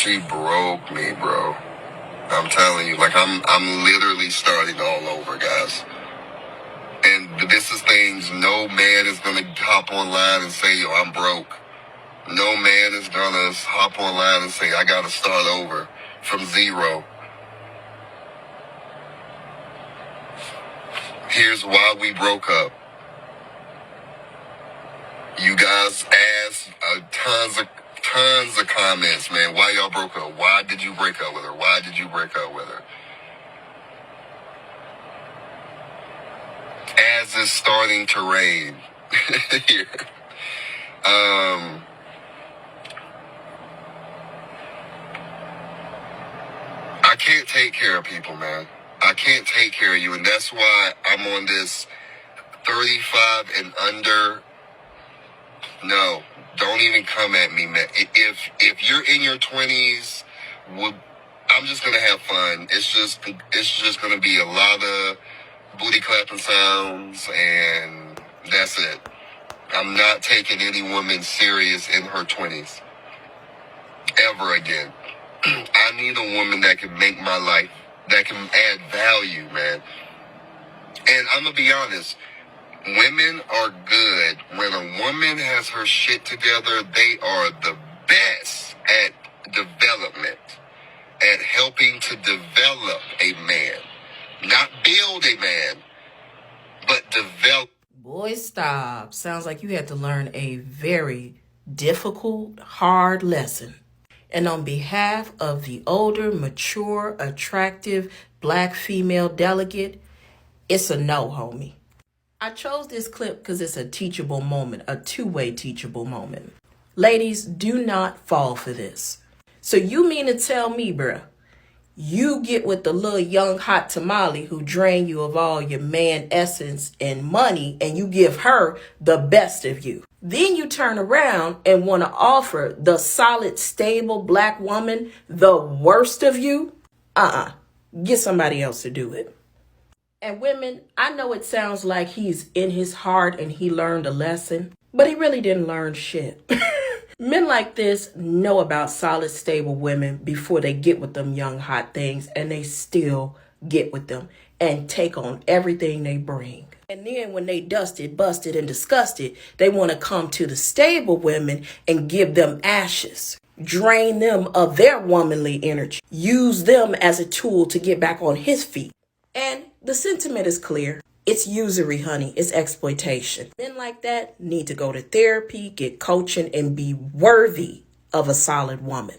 She broke me, bro. I'm telling you, like I'm literally starting all over, guys. And this is things no man is gonna hop online and say, yo, I'm broke. No man is gonna hop online and say, I gotta start over from zero. Here's why we broke up. You guys asked tons of comments, man. Why y'all broke up? Why did you break up with her? Why did you break up with her? As it's starting to rain here. I can't take care of people, man. I can't take care of you, and that's why I'm on this 35 and under. No, don't even come at me, man. If you're in your 20s, I'm just gonna have fun. It's just gonna be a lot of booty clapping sounds, and that's it. I'm not taking any woman serious in her 20s ever again. I need a woman that can make my life, that can add value, man. And I'm gonna be honest. Women are good. When a woman has her shit together, they are the best at development, at helping to develop a man. Not build a man, but develop. Boy, stop. Sounds like you had to learn a very difficult, hard lesson. And on behalf of the older, mature, attractive black female delegate, it's a no, homie. I chose this clip because it's a teachable moment, a two-way teachable moment. Ladies, do not fall for this. So you mean to tell me, bruh, you get with the little young hot tamale who drain you of all your man essence and money, and you give her the best of you. Then you turn around and want to offer the solid, stable black woman the worst of you? Get somebody else to do it. And women, I know it sounds like he's in his heart and he learned a lesson, but he really didn't learn shit. Men like this know about solid, stable women before they get with them young, hot things, and they still get with them and take on everything they bring. And then when they dusted, busted, and disgusted, they want to come to the stable women and give them ashes. Drain them of their womanly energy. Use them as a tool to get back on his feet. And the sentiment is clear. It's usury, honey. It's exploitation. Men like that need to go to therapy, get coaching, and be worthy of a solid woman.